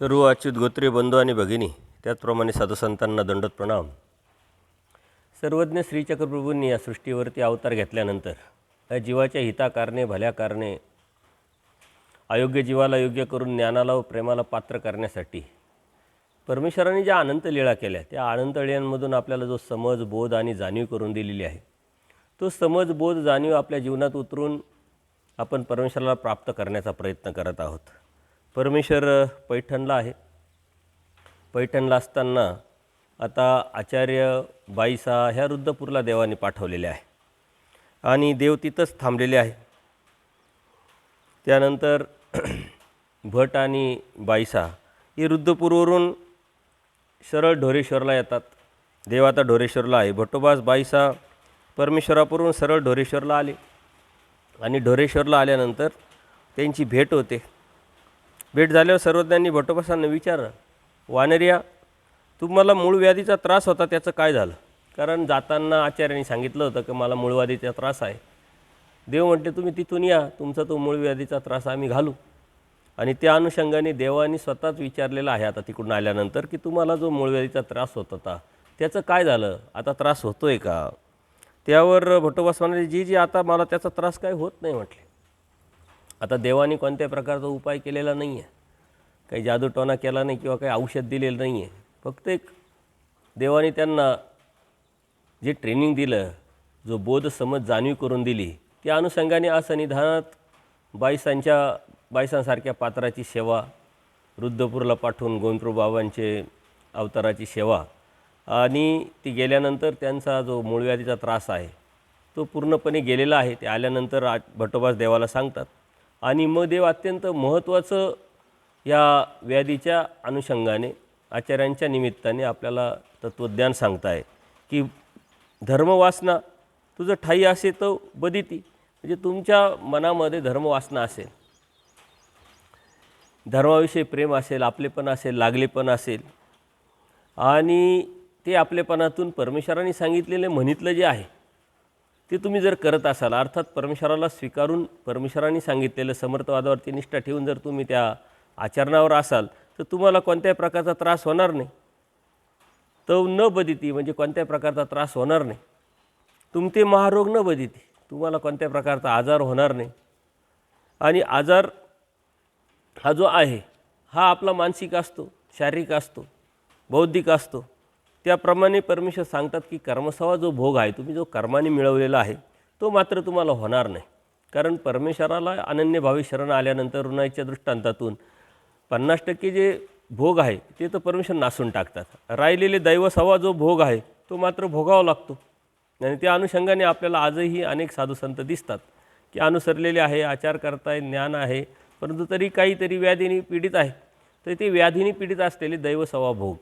सर्व अच्युत गोत्रे बंधू आणि भगिनी, त्याचप्रमाणे साधुसंतांना दंडोत प्रणाम. सर्वज्ञ श्रीचक्रप्रभूंनी या सृष्टीवरती अवतार घेतल्यानंतर या जीवाच्या हिताकारणे, भल्याकारणे, अयोग्य जीवाला योग्य करून ज्ञानाला व प्रेमाला पात्र करण्यासाठी परमेश्वराने ज्या अनंत लीळा केल्या, त्या अनंत लीळांमधून आपल्याला जो समज, बोध आणि जाणीव करून दिलेली आहे, तो समज, बोध, जाणीव आपल्या जीवनात उतरून आपण परमेश्वराला प्राप्त करण्याचा प्रयत्न करत आहोत. परमेश्वर पैठणला आहे. पैठणला असताना आता आचार्य बाईसा ह्या रुद्रपूरला देवाने पाठवलेले आहे आणि देव तिथंच थांबलेले आहे. त्यानंतर भट आणि बाईसा हे रुद्रपूरवरून सरळ ढोरेश्वरला येतात. देव आता ढोरेश्वरला आहे. भटोबास बाईसा परमेश्वरापूरहून सरळ ढोरेश्वरला आले आणि ढोरेश्वरला आल्यानंतर त्यांची भेट होते. भेट झाल्यावर सर्वज्ञांनी भटोबासांना विचारलं, वानरिया, तुम्हाला मूळ व्याधीचा त्रास होता, त्याचं काय झालं? कारण जाताना आचार्यांनी सांगितलं होतं की मला मूळव्याधीचा त्रास आहे. देव म्हटले, तुम्ही तिथून या, तुमचा तो मूळव्याधीचा त्रास आम्ही घालू. आणि त्या अनुषंगाने देवानी स्वतःच विचारलेलं आहे आता तिकडून आल्यानंतर की तुम्हाला जो मूळव्याधीचा त्रास होत होता त्याचं काय झालं, आता त्रास होतो आहे का? त्यावर भटोबास म्हणाले, जी आता मला त्याचा त्रास काय होत नाही म्हटले. आता देवाने कोणत्या प्रकारचा उपाय केलेला नाही आहे, काही जादूटोणा केला नाही किंवा काही औषध दिलेलं नाही आहे. फक्त एक देवाने त्यांना जे ट्रेनिंग दिलं, जो बोध, समज, जाणीव करून दिली, त्या अनुषंगाने असन्निधानात बाईसांसारख्या पात्राची सेवा, रुद्रपूरला पाठवून गोविंदप्रभू बाबांचे अवताराची सेवा, आणि ती गेल्यानंतर त्यांचा जो मूळव्याधीचा त्रास आहे तो पूर्णपणे गेलेला आहे. ते आल्यानंतर भटोबास देवाला सांगतात आणि मग देव अत्यंत महत्त्वाचं या व्याधीच्या अनुषंगाने आचार्यांच्या निमित्ताने आपल्याला तत्त्वज्ञान सांगताय की धर्मवासना तुझं ठाई असे तो बदिती, म्हणजे तुमच्या मनामध्ये धर्मवासना असेल, धर्माविषयी प्रेम असेल, आपलेपण असेल, लागलेपण असेल, आणि ते आपलेपणातून परमेश्वराने सांगितलेले म्हणितलं जे आहे ते तुम्ही जर करत असाल, अर्थात परमेश्वराला स्वीकारून परमेश्वराने सांगितलेलं समर्थवादावरती निष्ठा ठेवून जर तुम्ही त्या आचरणावर असाल तर तुम्हाला कोणत्याही प्रकारचा त्रास होणार नाही. तो न बदिती म्हणजे कोणत्याही प्रकारचा त्रास होणार नाही. तुमते महारोग न बदिती, तुम्हाला कोणत्याही प्रकारचा आजार होणार नाही. आणि आजार हा जो आहे हा आपला मानसिक असतो, शारीरिक असतो, बौद्धिक असतो. त्याप्रमाणे परमेश्वर सांगतात की कर्मसवा जो भोग आहे, तुम्ही जो कर्माने मिळवलेला आहे तो मात्र तुम्हाला होणार नाही. कारण परमेश्वराला अनन्यभावी शरण आल्यानंतर ऋणाईच्या दृष्टांतातून 50% जे भोग आहे ते तर परमेश्वर नासून टाकतात. राहिलेले दैवसवा जो भोग आहे तो मात्र भोगावा लागतो. आणि त्या अनुषंगाने आपल्याला आजही अनेक साधुसंत दिसतात की अनुसरलेले आहे, आचार करताय, ज्ञान आहे, परंतु तरी काहीतरी व्याधीने पीडित आहे. तर ते व्याधीने पीडित असलेले दैवसवा भोग,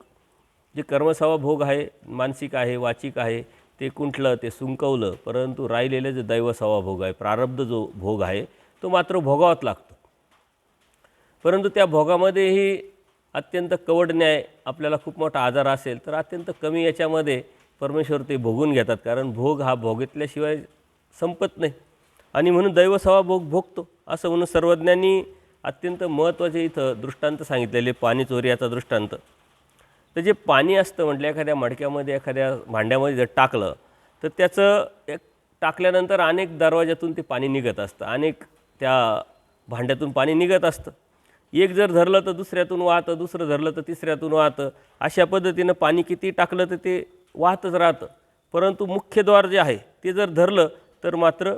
जे कर्मसवा भोग आहे, मानसिक आहे, वाचिक आहे, ते कुंठलं, ते सुंकवलं, परंतु राहिलेलं जे दैवसवा भोग आहे, प्रारब्ध जो भोग आहे तो मात्र भोगावाच लागतो. परंतु त्या भोगामध्येही अत्यंत कवड न्याय, आपल्याला खूप मोठा आजार असेल तर अत्यंत कमी याच्यामध्ये परमेश्वर ते भोगून घेतात. कारण भोग हा भोगितल्याशिवाय संपत नाही आणि म्हणून दैवसवा भोग भोगतो. असं म्हणून सर्वज्ञांनी अत्यंत महत्त्वाचे इथं दृष्टांत सांगितलेले, पाणी चोरी याचा दृष्टांत. तर जे पाणी असतं म्हटलं एखाद्या मडक्यामध्ये, एखाद्या भांड्यामध्ये जर टाकलं तर त्याचं एक टाकल्यानंतर अनेक दरवाजातून ते पाणी निघत असतं, अनेक त्या भांड्यातून पाणी निघत असतं. एक जर धरलं तर दुसऱ्यातून वाहतं, दुसरं धरलं तर तिसऱ्यातून वाहतं. अशा पद्धतीनं पाणी किती टाकलं तर ते वाहतच राहतं. परंतु मुख्यद्वार जे आहे ते जर धरलं तर मात्र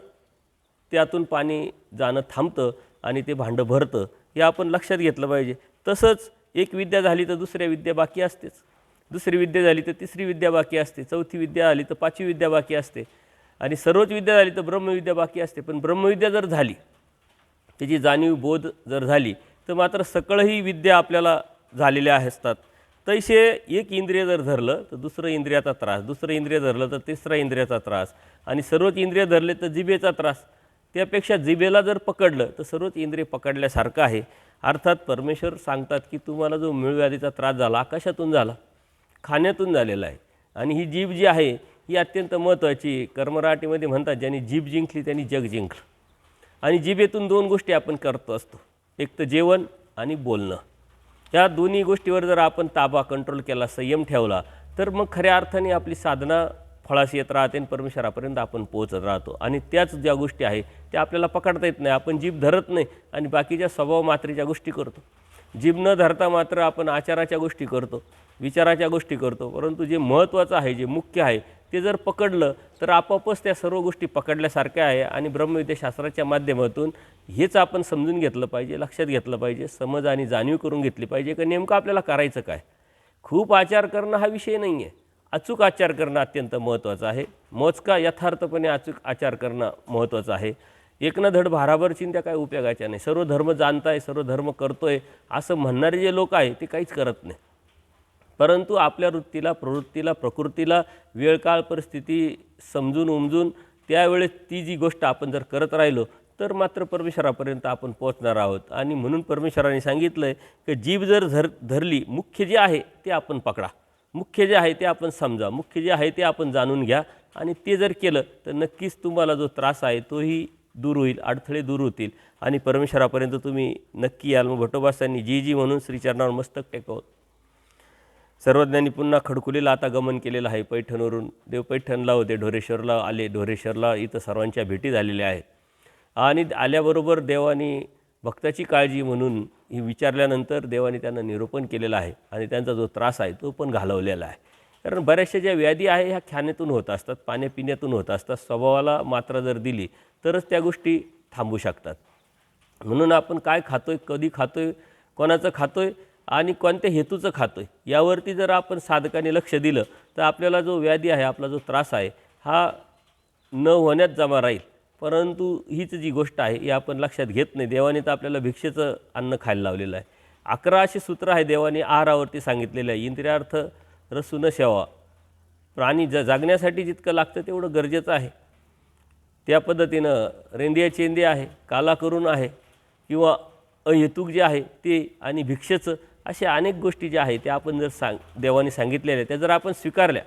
त्यातून पाणी जाणं थांबतं आणि ते भांडं भरतं. हे आपण लक्षात घेतलं पाहिजे. तसंच एक विद्या झाली तर दुसऱ्या विद्या बाकी असतेच, दुसरी विद्या झाली तर तिसरी विद्या बाकी असते, चौथी विद्या झाली तर पाचवी विद्या बाकी असते, आणि सर्वच विद्या झाली तर ब्रह्मविद्या बाकी असते. पण ब्रह्मविद्या जर झाली, त्याची जाणीव, बोध जर झाली तर मात्र सकळही विद्या आपल्याला झालेल्या असतात. तैसे एक इंद्रिय जर धरलं तर दुसरं इंद्रियाचा त्रास, दुसरं इंद्रिय धरलं तर तिसरा इंद्रियाचा त्रास, आणि सर्वच इंद्रिय धरले तर जिभेचा त्रास. त्यापेक्षा जिभेला जर पकडलं तर सर्वच इंद्रिय पकडल्यासारखं आहे. अर्थात परमेश्वर सांगतात की तुम्हाला जो मूळव्याधीचा त्रास झाला आकाशातून झाला, खाण्यातून झालेला आहे. आणि ही जीभ जी आहे ही अत्यंत महत्त्वाची. कर्मराटीमध्ये म्हणतात, ज्यांनी जीभ जिंकली त्यांनी जग जिंकलं. आणि जिभेतून दोन गोष्टी आपण करत असतो, एक तर जेवण आणि बोलणं. या दोन्ही गोष्टीवर जर आपण ताबा कंट्रोल केला, संयम ठेवला, तर मग खऱ्या अर्थाने आपली साधना फळाशी येत राहते आणि परमेश्वरापर्यंत आपण पोहोचत राहतो. आणि त्याच ज्या गोष्टी आहे त्या आपल्याला पकडता येत नाही, आपण जीभ धरत नाही आणि बाकीच्या स्वभाव मात्रेच्या गोष्टी करतो. जीभ न धरता मात्र आपण आचाराच्या गोष्टी करतो, विचाराच्या गोष्टी करतो. परंतु जे महत्त्वाचं आहे, जे मुख्य आहे, ते जर पकडलं तर आपोआपच त्या सर्व गोष्टी पकडल्यासारख्या आहे. आणि ब्रह्मविद्याशास्त्राच्या माध्यमातून हेच आपण समजून घेतलं पाहिजे, लक्षात घेतलं पाहिजे, समज आणि जाणीव करून घेतली पाहिजे की नेमकं आपल्याला करायचं काय. खूप आचार करणं हा विषय नाही आहे, अचूक आचार करणं अत्यंत महत्त्वाचं आहे. मोजका यथार्थपणे अचूक आचार करणं महत्त्वाचं आहे. एक न धड भाराभर चिंत्या काय उपयोगाच्या नाही. सर्व धर्म जाणताय, सर्व धर्म करतोय असं म्हणणारे जे लोक आहे ते काहीच करत नाही. परंतु आपल्या वृत्तीला, प्रवृत्तीला, प्रकृतीला वेळ काळ परिस्थिती समजून उमजून त्यावेळेस ती जी गोष्ट आपण जर करत राहिलो तर मात्र परमेश्वरापर्यंत आपण पोहोचणार आहोत. आणि म्हणून परमेश्वराने सांगितलं आहे की जीभ जर धरली, मुख्य जे आहे ते आपण पकडा, मुख्य जे आहे ते आपण समजा, मुख्य जे आहे ते आपण जाणून घ्या. आणि ते जर केलं तर नक्कीच तुम्हाला जो त्रास आहे तोही दूर होईल, अडथळे दूर होतील आणि परमेश्वरापर्यंत तुम्ही नक्की याल. मग भट्टोबासांनी जी जी म्हणून श्रीचरणावर मस्तक टेकवत सर्वज्ञांनी पुन्हा खडकुलीला आता गमन केलेलं आहे. पैठणवरून देव पैठणला होते, ढोरेश्वरला आले. ढोरेश्वरला इथं सर्वांच्या भेटी झालेल्या आहेत. आणि आल्याबरोबर देवानी भक्ताची काळजी म्हणून ही विचारल्यानंतर देवाने त्यांना निरूपण केलेलं आहे आणि त्यांचा जो त्रास आहे तो पण घालवलेला आहे. कारण बऱ्याचशा ज्या व्याधी आहे ह्या खाण्यातून होत असतात, पाण्यापिण्यातून होत असतात. स्वभावाला मात्रा जर दिली तरच त्या गोष्टी थांबू शकतात. म्हणून आपण काय खातोय, कधी खातोय, कोणाचं खातोय आणि कोणत्या हेतूचं खातोय यावरती जर आपण साधकाने लक्ष दिलं तर आपल्याला जो व्याधी आहे, आपला जो त्रास आहे हा न होण्यात जमा राहील. परंतु हीच जी गोष्ट आहे ही आपण लक्षात घेत नाही. देवाने तर आपल्याला भिक्षेचं अन्न खायला लावलेलं आहे. 11 अशी सूत्र आहे देवाने आहारावरती सांगितलेलं आहे. इंद्रियार्थ रसून सेवा, प्राणी जागण्यासाठी जितकं लागतं तेवढं गरजेचं आहे. त्या पद्धतीनं रेंदिया चेंदी आहे, काला करून आहे किंवा अहेतुक जे आहे ते, आणि भिक्षेचं, अशा अनेक गोष्टी ज्या आहेत त्या आपण जर देवाने सांगितलेल्या त्या जर आपण स्वीकारल्या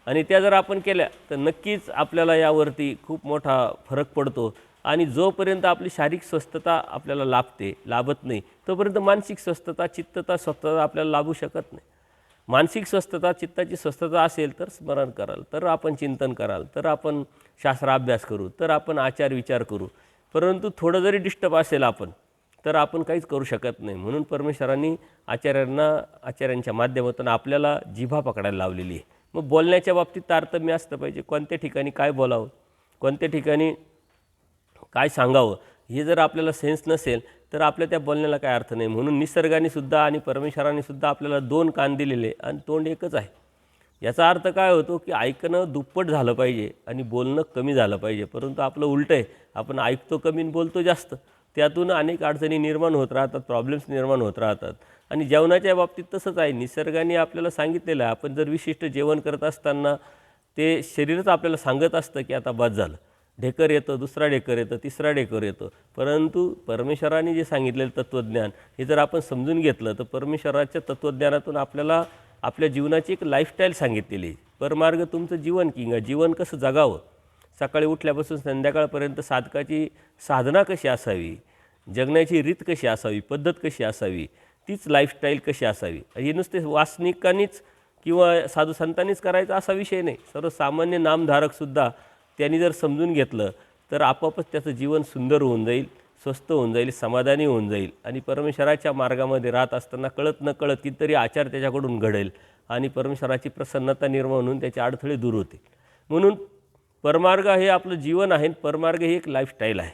आणि त्या जर आपण केल्या तर नक्कीच आपल्याला यावरती खूप मोठा फरक पडतो. आणि जोपर्यंत आपली शारीरिक स्वस्थता आपल्याला लाभत नाही तोपर्यंत मानसिक स्वस्थता, चित्तता, स्वस्थता आपल्याला लाभू शकत नाही. मानसिक स्वस्थता, चित्ताची स्वस्थता असेल तर स्मरण कराल, तर आपण चिंतन कराल, तर आपण शास्त्राभ्यास करू, तर आपण आचार विचार करू. परंतु थोडं जरी डिस्टर्ब असेल आपण तर आपण काहीच करू शकत नाही. म्हणून परमेश्वरांनी आचार्यांच्या माध्यमातून आपल्याला जिभा पकडायला लावलेली आहे. मग बोलण्याच्या बाबतीत तारतम्य असतं पाहिजे. कोणत्या ठिकाणी काय बोलावं, कोणत्या ठिकाणी काय सांगावं हे जर आपल्याला सेन्स नसेल तर आपल्या त्या बोलण्याला काय अर्थ नाही. म्हणून निसर्गाने सुद्धा आणि परमेश्वराने सुद्धा आपल्याला 2 कान दिलेले आणि तोंड एकच आहे. याचा अर्थ काय होतो की ऐकणं दुप्पट झालं पाहिजे आणि बोलणं कमी झालं पाहिजे. परंतु आपलं उलटं आहे, आपण ऐकतो कमी आणि बोलतो जास्त. त्यातून अनेक अडचणी निर्माण होत राहतात, प्रॉब्लेम्स निर्माण होत राहतात. आणि जेवणाच्या बाबतीत तसंच आहे. निसर्गाने आपल्याला सांगितलेलं आहे, आपण जर विशिष्ट जेवण करत असताना ते शरीरच आपल्याला सांगत असतं की आता बस झालं. ढेकर येतं, दुसरा ढेकर येतं, तिसरा ढेकर येतं. परंतु परमेश्वराने जे सांगितलेलं तत्त्वज्ञान हे जर आपण समजून घेतलं तर परमेश्वराच्या तत्त्वज्ञानातून आपल्याला आपल्या जीवनाची एक लाईफस्टाईल सांगितलेली आहे. परमार्ग तुमचं जीवन किंवा जीवन कसं जगावं, सकाळी उठल्यापासून संध्याकाळपर्यंत साधकाची साधना कशी असावी, जगण्याची रीत कशी असावी, पद्धत कशी असावी, तीच लाईफस्टाईल कशी असावी. हे नुसते वासनिकांनीच किंवा साधू संतांनीच करायचा असा विषय नाही. सर्वसामान्य नामधारकसुद्धा त्यांनी जर समजून घेतलं तर आपोआपच त्याचं जीवन सुंदर होऊन जाईल, स्वस्थ होऊन जाईल, समाधानी होऊन जाईल. आणि परमेश्वराच्या मार्गामध्ये राहत असताना कळत न कळत कितीतरी आचार त्याच्याकडून घडेल आणि परमेश्वराची प्रसन्नता निर्माण होऊन त्याचे अडथळे दूर होतील. म्हणून परमार्ग हे आपलं जीवन आहे. परमार्ग ही एक लाईफस्टाईल आहे.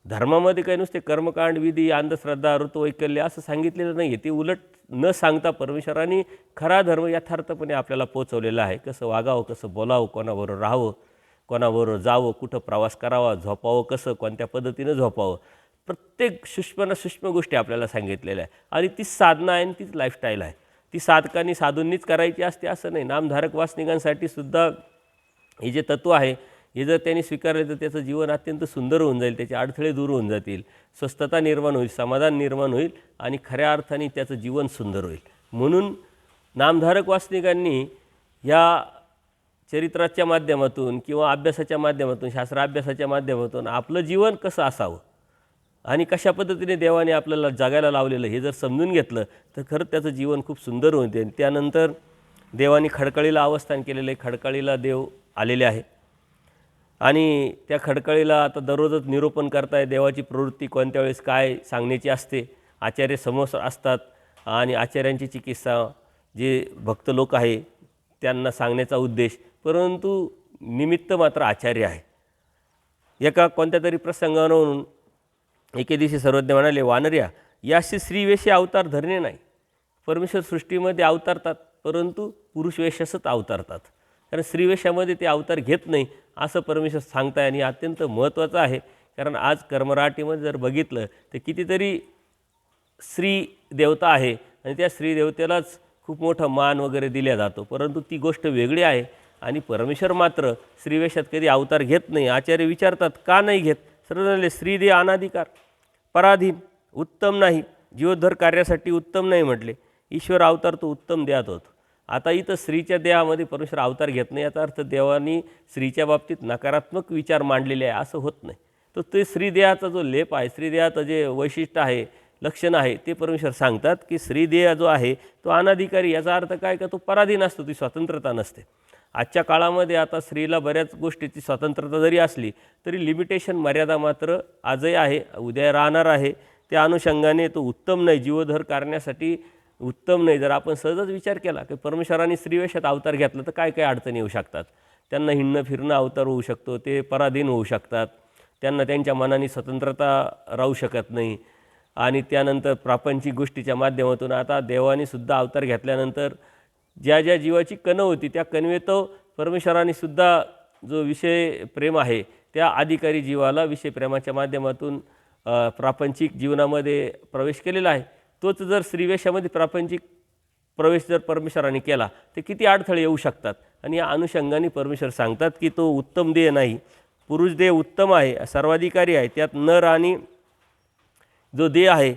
धर्मामध्ये काही नुसते कर्मकांड, विधी, अंधश्रद्धा, ऋतुवैकल्य असं सांगितलेलं नाही आहे. ते उलट न सांगता परमेश्वराने खरा धर्म यथार्थपणे आपल्याला पोचवलेला आहे. कसं वागावं, कसं बोलावं, कोणाबरोबर राहावं, कोणाबरोबर जावं, कुठं प्रवास करावा, झोपावं कसं, कोणत्या पद्धतीनं झोपावं, प्रत्येक सूक्ष्म गोष्टी आपल्याला सांगितलेल्या आहे. आणि तीच साधना आहे आणि तीच लाईफस्टाईल आहे. ती साधकांनी साधूंनीच करायची असते असं नाही. नामधारक वासनिकांसाठी सुद्धा हे जे तत्त्व आहे हे जर त्यांनी स्वीकारले तर त्याचं जीवन अत्यंत सुंदर होऊन जाईल, त्याचे अडथळे दूर होऊन जातील, स्वस्थता निर्माण होईल, समाधान निर्माण होईल आणि खऱ्या अर्थाने त्याचं जीवन सुंदर होईल. म्हणून नामधारक वासनिकांनी या चरित्राच्या माध्यमातून किंवा अभ्यासाच्या माध्यमातून, शास्त्राभ्यासाच्या माध्यमातून आपलं जीवन कसं असावं आणि कशा पद्धतीने देवाने आपल्याला जगायला लावलेलं हे जर समजून घेतलं तर खरंच त्याचं जीवन खूप सुंदर होते. त्यानंतर देवाने खडकाळीला अवस्थान केलेलं आहे. खडकाळीला देव आलेले आहे आणि त्या खडकाळीला आता दररोजच निरूपण करताय देवाची प्रवृत्ती कोणत्या वेळेस काय सांगण्याची असते. आचार्य समोर असतात आणि आचार्यांची चिकित्सा जे भक्त लोक आहे त्यांना सांगण्याचा उद्देश, परंतु निमित्त मात्र आचार्य आहे. एका कोणत्या तरी प्रसंगावरून एके दिवशी सर्वज्ञ म्हणाले, वानर्या याशी स्त्रीवेशी अवतार धरणे नाही. परमेश्वर सृष्टीमध्ये अवतारतात परंतु पुरुष वेशासच अवतारतात, कारण स्त्रीवेशामध्ये ते अवतार घेत नाही असं परमेश्वर सांगताय. आणि अत्यंत महत्त्वाचं आहे, कारण आज कर्मराटीमध्ये जर बघितलं तर कितीतरी स्त्री देवता आहे आणि त्या स्त्री देवतेलाच खूप मोठा मान वगैरे दिला जातो, परंतु ती गोष्ट वेगळी आहे. आणि परमेश्वर मात्र स्त्रीवेशात कधी अवतार घेत नाही. आचार्य विचारतात का नाही घेत? सर्व स्त्री दे अनाधिकार, पराधीन, उत्तम नाही, जीवोद्धार कार्यासाठी उत्तम नाही म्हटले. ईश्वर अवतार तो उत्तम देहात होतो. आता इथं स्त्रीच्या देहामध्ये परमेश्वर अवतार घेत नाही याचा अर्थ देवानी स्त्रीच्या बाबतीत नकारात्मक विचार मांडलेले आहे असं होत नाही. तर ते स्त्रीदेहाचा जो लेप आहे, स्त्रीदेहाचं जे वैशिष्ट्य आहे, लक्षण आहे, ते परमेश्वर सांगतात की स्त्रीदेह जो आहे तो अनाधिकारी. याचा अर्थ काय का तो पराधीन असतो, ती स्वतंत्रता नसते. आजच्या काळामध्ये आता स्त्रीला बऱ्याच गोष्टीची स्वतंत्रता जरी असली तरी लिमिटेशन मर्यादा मात्र आजही आहे, उद्या राहणार आहे. त्या अनुषंगाने तो उत्तम नाही, जीवोद्धार करण्यासाठी उत्तम नाही. जर आपण सहजच विचार केला की परमेश्वराने स्त्रीवेशात अवतार घेतला तर काय काय अडचणी येऊ शकतात. त्यांना हिंडणं फिरणं अवतार होऊ शकतो, ते पराधीन होऊ शकतात, त्यांना त्यांच्या मनाने स्वतंत्रता राहू शकत नाही. आणि त्यानंतर प्रापंचिक गोष्टीच्या माध्यमातून आता देवाने सुद्धा अवतार घेतल्यानंतर ज्या ज्या जीवाची कण होती त्या कणवेत परमेश्वराने सुद्धा जो विषय प्रेम आहे त्या अधिकारी जीवाला विषय प्रेमाच्या माध्यमातून प्रापंचिक जीवनामध्ये प्रवेश केलेला आहे. तोच जर स्त्रीवेशामध्ये प्रापंचिक प्रवेश जर परमेश्वराने केला तर किती अडथळे येऊ शकतात. आणि या अनुषंगाने परमेश्वर सांगतात की तो उत्तम देह नाही, पुरुष देह उत्तम आहे, सर्वाधिकारी आहे. त्यात नर आणि जो देह आहे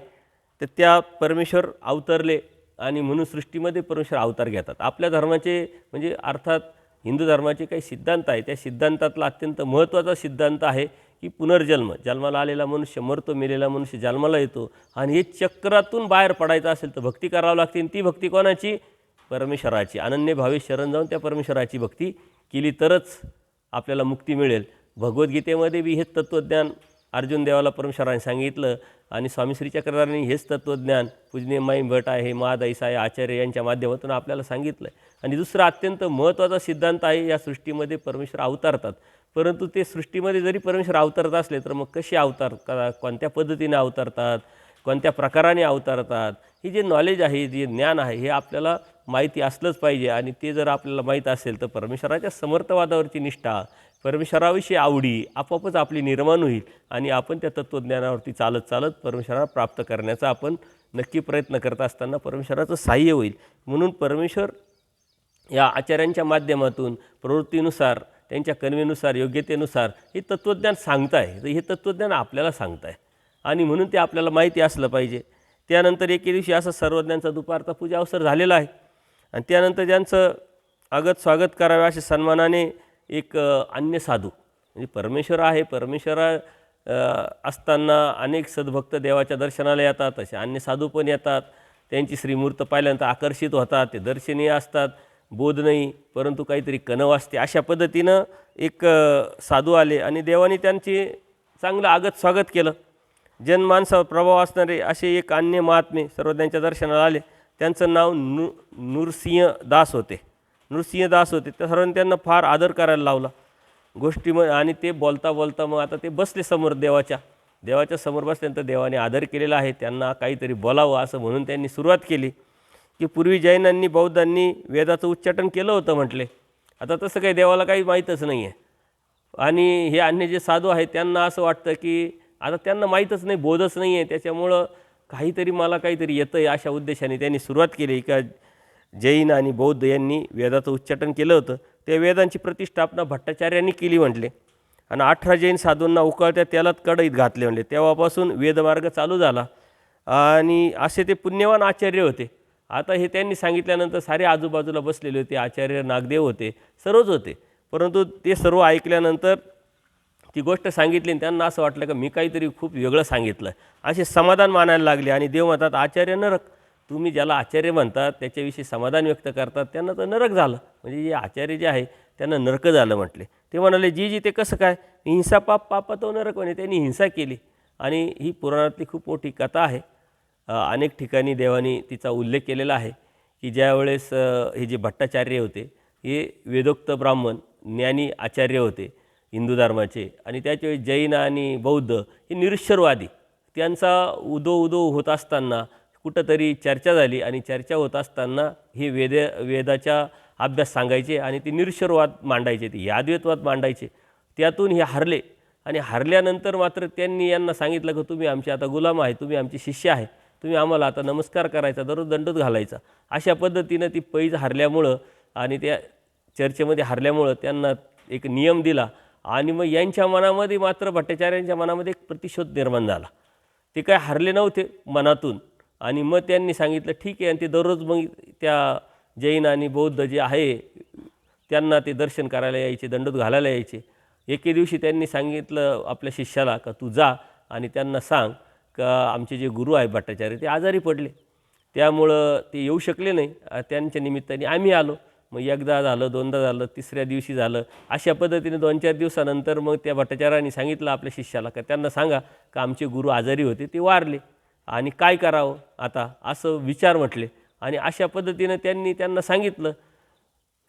तर त्या परमेश्वर अवतरले आणि म्हणून सृष्टीमध्ये परमेश्वर अवतार घेतात. आपल्या धर्माचे म्हणजे अर्थात हिंदू धर्माचे काही सिद्धांत आहे, त्या सिद्धांतातला अत्यंत महत्त्वाचा सिद्धांत आहे की पुनर्जन्म. जन्माला आलेला मनुष्य मरतो, मेलेला मनुष्य जन्माला येतो आणि हे चक्रातून बाहेर पडायचं असेल तर भक्ती करावी लागते. आणि ती भक्ती कोणाची? परमेश्वराची. अनन्य भावे शरण जाऊन त्या परमेश्वराची भक्ती केली तरच आपल्याला मुक्ती मिळेल. भगवद्गीतेमध्ये बी हेच तत्त्वज्ञान अर्जुन देवाला परमेश्वराने सांगितलं आणि स्वामी श्री चक्रधारींनी हेच तत्त्वज्ञान पूजनीय माई भट आहे, महादाई साई आचार्य यांच्या माध्यमातून आपल्याला सांगितलं आहे. आणि दुसरा अत्यंत महत्त्वाचा सिद्धांत आहे, या सृष्टीमध्ये परमेश्वर अवतारतात. परंतु ते सृष्टीमध्ये जरी परमेश्वर अवतारत असले तर मग कसे अवतारतात, कोणत्या पद्धतीने अवतारतात, कोणत्या प्रकाराने अवतारतात, हे जे नॉलेज आहे, जे ज्ञान आहे, हे आपल्याला माहिती असलंच पाहिजे. आणि ते जर आपल्याला माहीत असेल तर परमेश्वराच्या समर्थवादावरची निष्ठा, परमेश्वराविषयी आवडी आपोआपच आपली निर्माण होईल आणि आपण त्या तत्त्वज्ञानावरती चालत चालत परमेश्वराला प्राप्त करण्याचा आपण नक्की प्रयत्न करत असताना परमेश्वराचं सहाय्य होईल. म्हणून परमेश्वर या आचार्यांच्या माध्यमातून प्रवृत्तीनुसार, त्यांच्या कन्वेनुसार, योग्यतेनुसार हे तत्त्वज्ञान सांगत आहे. तर हे तत्त्वज्ञान आपल्याला सांगत आहे आणि म्हणून ते आपल्याला माहिती असलं पाहिजे. त्यानंतर एके दिवशी असा सर्वज्ञांचा दुपारचा पूजा अवसर झालेला आहे आणि त्यानंतर ज्यांचं आगत स्वागत करावे अशा सन्मानाने एक अन्य साधू, म्हणजे परमेश्वर आहे, परमेश्वर असताना अनेक सद्भक्त देवाच्या दर्शनाला येतात, असे अन्य साधू पण येतात. त्यांची श्रीमूर्त पाहिल्यानंतर आकर्षित होतात, ते दर्शनीय असतात, बोध नाही परंतु काहीतरी कणव असते. अशा पद्धतीनं एक साधू आले आणि देवाने त्यांची चांगलं आगत स्वागत केलं. जनमानसावर प्रभाव असणारे असे एक अन्य महात्मे सर्वज्ञांच्या दर्शनाला आले. त्यांचं नाव नृसिंह दास होते. त्या सर्वांनी त्यांना फार आदर करायला लावला गोष्टीमध्ये. आणि ते बोलता बोलता मग आता ते बसले समोर, देवाच्या समोर बसल्यानंतर देवाने आदर केलेला आहे, त्यांना काहीतरी बोलावं असं म्हणून त्यांनी सुरुवात केली की पूर्वी जैनांनी बौद्धांनी वेदाचं उच्चाटन केलं होतं म्हटले. आता तसं काही देवाला काही माहीतच नाही आहे. आणि हे अन्य जे साधू आहेत त्यांना असं वाटतं की आता त्यांना माहीतच नाही, बोधच नाही आहे, त्याच्यामुळं मला काहीतरी येतं आहे अशा उद्देशाने त्यांनी सुरुवात केली का जैन आणि बौद्ध यांनी वेदाचं उच्चाटन केलं होतं. त्या वेदांची प्रतिष्ठापना भट्टाचार्यांनी केली म्हटले आणि 18 जैन साधूंना उकळत्या तेलात कढईत घातले म्हटले. तेव्हापासून वेदमार्ग चालू झाला आणि असे ते पुण्यवान आचार्य होते. आता हे त्यांनी सांगितल्यानंतर सारे आजूबाजूला बसलेले होते, आचार्य नागदेव होते, सर्वच होते. परंतु ते सर्व ऐकल्यानंतर ती गोष्ट सांगितली आणि त्यांना असं वाटलं की मी काहीतरी खूप वेगळं सांगितलं असे समाधान मानायला लागले. आणि देव म्हणतात, आचार्य नरक. तुम्ही ज्याला आचार्य म्हणतात त्याच्याविषयी समाधान व्यक्त करतात त्यांना तर नरक झालं, म्हणजे जे आचार्य जे आहे त्यांना नरक झालं म्हटले. ते म्हणाले, जी ते कसं काय? हिंसा पाप, पापातो नरक. म्हणे त्यांनी हिंसा केली. आणि ही पुराणातली खूप मोठी कथा आहे. अनेक ठिकाणी देवानी तिचा उल्लेख केलेला आहे की ज्यावेळेस हे जे भट्टाचार्य होते हे वेदोक्त ब्राह्मण ज्ञानी आचार्य होते हिंदू धर्माचे, आणि त्याच्यावेळी जैन आणि बौद्ध हे निरीश्वरवादी. त्यांचा उदो होत असताना कुठंतरी चर्चा झाली, आणि चर्चा होत असताना हे वेदाचा अभ्यास सांगायचे आणि ते निरीश्वरवाद मांडायचे, ते याद्वैतवाद मांडायचे. त्यातून हे हरले, आणि हरल्यानंतर मात्र त्यांनी यांना सांगितलं की तुम्ही आमचे आता गुलाम आहे, तुम्ही आमचे शिष्य आहे, तुम्ही आम्हाला आता नमस्कार करायचा, दररोज दंडोत घालायचा. अशा पद्धतीनं ती पैज हरल्यामुळं आणि त्या चर्चेमध्ये हरल्यामुळं त्यांना एक नियम दिला. आणि मग यांच्या मनामध्ये मात्र भट्टाचार्यांच्या मनामध्ये एक प्रतिशोध निर्माण झाला. ते काय हरले नव्हते मनातून. आणि मग त्यांनी सांगितलं ठीक आहे, आणि ते दररोज मग त्या जैन आणि बौद्ध जे आहे त्यांना ते दर्शन करायला यायचे, दंडोत घालायला यायचे. एके दिवशी त्यांनी सांगितलं आपल्या शिष्याला का तू जा आणि त्यांना सांग का आमचे जे गुरु आहे भट्टाचार्य ते आजारी पडले, त्यामुळं ते येऊ शकले नाही, त्यांच्या निमित्ताने आम्ही आलो. मग एकदा झालं, दोनदा झालं, तिसऱ्या दिवशी झालं. अशा पद्धतीने 2-4 दिवसानंतर मग त्या भट्टाचार्यांनी सांगितलं आपल्या शिष्याला का त्यांना सांगा का आमचे गुरु आजारी होते, ते वारले, आणि काय करावं आता, असं विचार म्हटले. आणि अशा पद्धतीनं त्यांना सांगितलं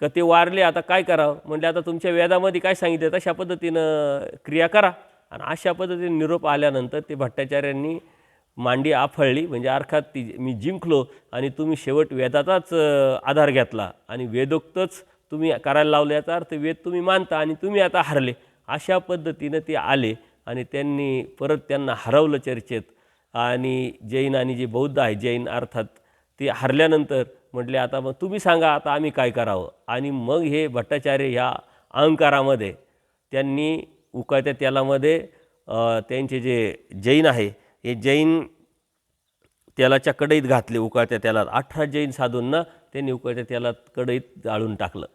का ते वारले, आता काय करावं. म्हटले आता तुमच्या वेदामध्ये काय सांगितलं तशा पद्धतीनं क्रिया करा. आणि अशा पद्धतीने निरोप आल्यानंतर ते भट्टाचार्यांनी मांडी आफळली, म्हणजे अर्थात ती मी जिंकलो आणि तुम्ही शेवट वेदाचाच आधार घेतला आणि वेदोक्तच तुम्ही करायला लावले, याचा अर्थ वेद तुम्ही मानता आणि तुम्ही आता हरले. अशा पद्धतीनं ते आले आणि त्यांनी परत त्यांना हरवलं चर्चेत. आणि जैन आणि जे बौद्ध आहे, जैन अर्थात, ते हरल्यानंतर म्हटले आता मग तुम्ही सांगा आता आम्ही काय करावं. आणि मग हे भट्टाचार्य ह्या अहंकारामध्ये त्यांनी उकळत्या तेलामध्ये त्यांचे जे जैन आहे हे जैन तेलाच्या कढईत घातले, उकळत्या तेलात. 18 जैन साधूंना त्यांनी उकळत्या तेलात कढईत जाळून टाकलं,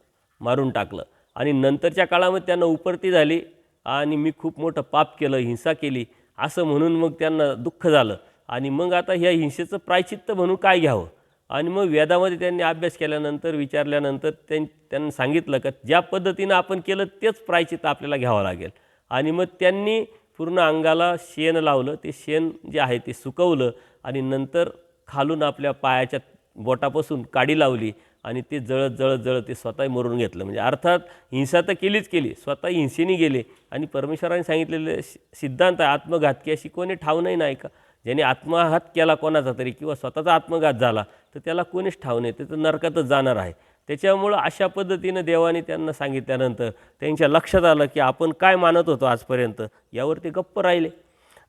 मारून टाकलं. आणि नंतरच्या काळामध्ये त्यांना उपरती झाली आणि मी खूप मोठं पाप केलं, हिंसा केली असं म्हणून मग त्यांना दुःख झालं. आणि मग आता ह्या हिंसेचं प्रायचित्त म्हणून काय घ्यावं. आणि मग वेदामध्ये त्यांनी अभ्यास केल्यानंतर विचारल्यानंतर त्यांना सांगितलं का ज्या पद्धतीनं आपण केलं तेच प्रायचित्त आपल्याला घ्यावं लागेल. आणि मग त्यांनी पूर्ण अंगाला शेण लावलं, ते शेण जे आहे ते सुकवलं आणि नंतर खालून आपल्या पायाच्या बोटापासून काडी लावली आणि ते जळत जळत जळत ते स्वतः मरून घेतलं. म्हणजे अर्थात हिंसा तर केलीच केली, स्वतः हिंसेने गेले. आणि परमेश्वराने सांगितलेले सिद्धांत आहे, आत्मघात अशी कोणी ठाव नाही का. ज्याने आत्मघात केला कोणाचा तरी किंवा स्वतःचा आत्मघात झाला तर त्याला कोणीच ठाव नाही, ते तर नरकातच जाणार आहे. त्याच्यामुळं अशा पद्धतीनं देवाने त्यांना सांगितल्यानंतर त्यांच्या लक्षात आलं की आपण काय मानत होतो आजपर्यंत, यावर ते गप्प राहिले.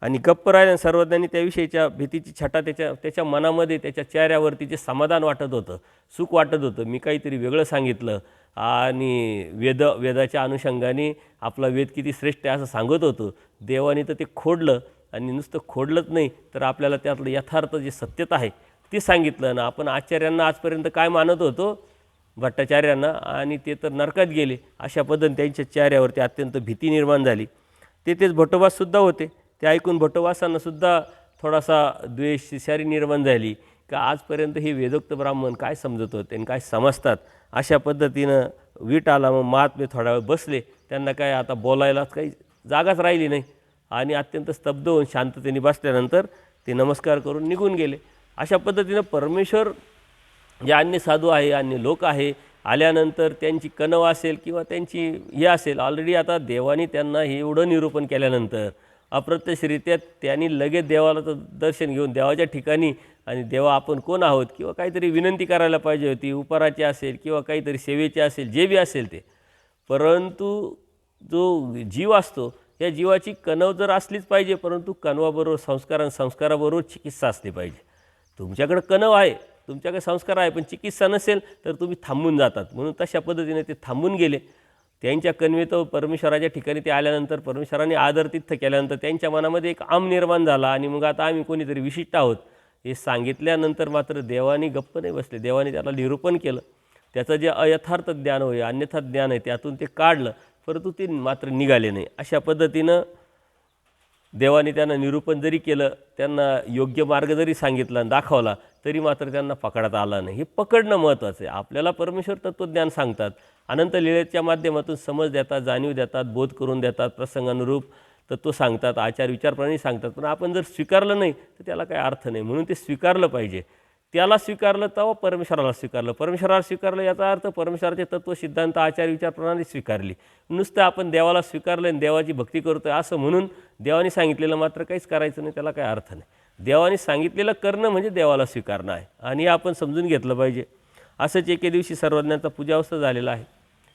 आणि गप्प राहिले, सर्वज्ञांनी त्याविषयीच्या भीतीची छटा त्याच्या मनामध्ये, त्याच्या चेहऱ्यावरती जे समाधान वाटत होतं, सुख वाटत होतं, मी काहीतरी वेगळं सांगितलं आणि वेदाच्या अनुषंगाने आपला वेद किती श्रेष्ठ आहे असं सांगत होतो. देवाने तर ते खोडलं, आणि नुसतं खोडलंच नाही तर आपल्याला त्यातलं यथार्थ जे सत्यता आहे ते सांगितलं ना. आपण आचार्यांना आजपर्यंत काय मानत होतो, भट्टाचार्यांना, आणि ते तर नरकात गेले. अशा पद्धतीने त्यांच्या चेहऱ्यावरती अत्यंत भीती निर्माण झाली. तेच भट्टोबाससुद्धा होते. ते ऐकून भट्टोबासांनासुद्धा थोडासा द्वेष, शिशारी निर्माण झाली का आजपर्यंत हे वेदोक्त ब्राह्मण काय समजत होते आणि काय समजतात. अशा पद्धतीनं वीट आला. मग महात्मे थोडा वेळ बसले, त्यांना काय आता बोलायलाच काही जागाच राहिली नाही. आणि अत्यंत स्तब्ध होऊन शांततेने बसल्यानंतर ते नमस्कार करून निघून गेले. अशा पद्धतीनं परमेश्वर जे अन्य साधू आहे, अन्य लोक आहे, आल्यानंतर त्यांची कणव असेल किंवा त्यांची हे असेल, ऑलरेडी आता देवाने त्यांना हे एवढं निरूपण केल्यानंतर अप्रत्यक्षरित्या त्यांनी लगेच देवाला तर दर्शन घेऊन देवाच्या ठिकाणी, आणि देवा आपण कोण आहोत किंवा काहीतरी विनंती करायला पाहिजे होती, उपहाराची असेल किंवा काहीतरी सेवेची असेल, जे बी असेल ते. परंतु जो जीव असतो या जीवाची कणव जर असलीच पाहिजे, परंतु कणवाबरोबर संस्काराबरोबर चिकित्सा असली पाहिजे. तुमच्याकडे कणव आहे, तुमच्याकडे संस्कार आहे, पण चिकित्सा नसेल तर तुम्ही थांबून जातात. म्हणून तशा पद्धतीने ते थांबून गेले. त्यांच्या कणवेत परमेश्वराच्या ठिकाणी ते आल्यानंतर परमेश्वराने आदरतिथ्य केल्यानंतर त्यांच्या मनामध्ये एक आम निर्माण झाला. आणि मग आता आम्ही कोणीतरी विशिष्ट आहोत हे सांगितल्यानंतर मात्र देवाने गप्प नाही बसले. देवाने त्याला निरूपण केलं. त्याचं जे अयथार्थ ज्ञान होय, अन्यथा ज्ञान आहे, त्यातून ते काढलं परंतु ते मात्र निघाले नाही. अशा पद्धतीनं देवाने त्यांना निरूपण जरी केलं, त्यांना योग्य मार्ग जरी सांगितला आणि दाखवला, तरी मात्र त्यांना पकडता आला नाही. हे पकडणं महत्त्वाचं आहे. आपल्याला परमेश्वर तत्त्वज्ञान सांगतात, अनंत लीळेच्या माध्यमातून समज देतात, जाणीव देतात, बोध करून देतात, प्रसंगानुरूप तत्त्व सांगतात, आचार विचारप्रणाली सांगतात. पण आपण जर स्वीकारलं नाही तर त्याला काही अर्थ नाही. म्हणून ते स्वीकारलं पाहिजे. त्याला स्वीकारलं तेव्हा परमेश्वराला स्वीकारलं. परमेश्वराला स्वीकारलं याचा अर्थ परमेश्वराचे तत्त्व, सिद्धांत, आचार विचारप्रणाली स्वीकारली. नुसतं आपण देवाला स्वीकारलं आणि देवाची भक्ती करतोय असं म्हणून देवाने सांगितलेलं मात्र काहीच करायचं नाही, त्याला काही अर्थ नाही. देवाने सांगितलेलं करणं म्हणजे देवाला स्वीकारणं आहे आणि हे आपण समजून घेतलं पाहिजे. असंच एके दिवशी सर्वज्ञांचा पूजावस्था झालेला आहे.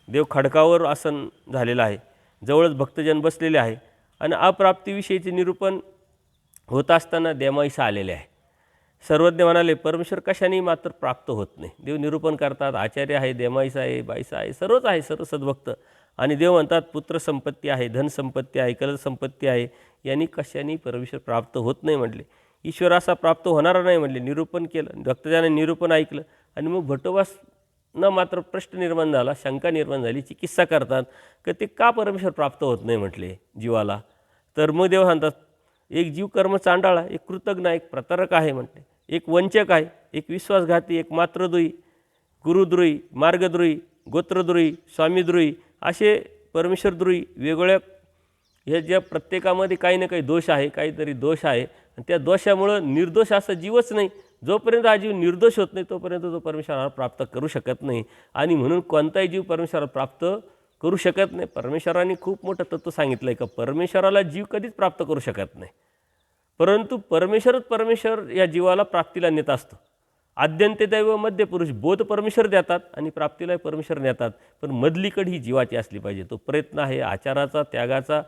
देव खडकावर आसन झालेला आहे, जवळच भक्तजन बसलेले आहे आणि अप्राप्तीविषयीचे निरूपण होत असताना देमाईसा आलेले आहे. सर्वज्ञ म्हणाले, परमेश्वर कशाने मात्र प्राप्त होत नाही. देव निरूपण करतात, आचार्य आहे, देमाईसा आहे, बाईसा आहे, सर्वच आहे, सर्व सद्भक्त. आणि देव म्हणतात पुत्र संपत्ती आहे, धनसंपत्ती आहे, कल संपत्ती आहे, यांनी कशाने परमेश्वर प्राप्त होत नाही म्हटले. ईश्वर असा प्राप्त होणारा नाही म्हटले. निरूपण केलं, भक्तजनाने निरूपण ऐकलं आणि मग भटोबासनं मात्र प्रश्न निर्माण झाला, शंका निर्माण झाली. चिकित्सा करतात की ते का परमेश्वर प्राप्त होत नाही म्हटले जीवाला. तर मग देव सांगतात, एक जीव कर्म चांडाळा, एक कृतज्ञ, एक प्रतारक आहे म्हटले, एक वंचक आहे, एक विश्वासघाती, एक मात्रद्रोही, गुरुद्रोही, मार्गद्रोही, गोत्रद्रोही, स्वामीद्रोही, असे परमेश्वरद्रोही वेगवेगळ्या ह्या ज्या प्रत्येकामध्ये काही ना काही दोष आहे, काहीतरी दोष आहे. आणि त्या दोषामुळं निर्दोष असा जीवच नाही. जोपर्यंत हा जीव निर्दोष होत नाही तोपर्यंत तो परमेश्वराला प्राप्त करू शकत नाही. आणि म्हणून कोणताही जीव परमेश्वराला प्राप्त करू शकत नाही. परमेश्वराने खूप मोठं तत्त्व सांगितलं आहे का परमेश्वराला जीव कधीच प्राप्त करू शकत नाही, परंतु परमेश्वर या जीवाला प्राप्तीला नेत असतो. आद्यंत्य दैव मध्य पुरुष बोध परमेश्वर देतात आणि प्राप्तीला परमेश्वर नेतात. पण मधलीकड ही जीवाची असली पाहिजे. तो प्रयत्न आहे आचाराचा, त्यागाचा,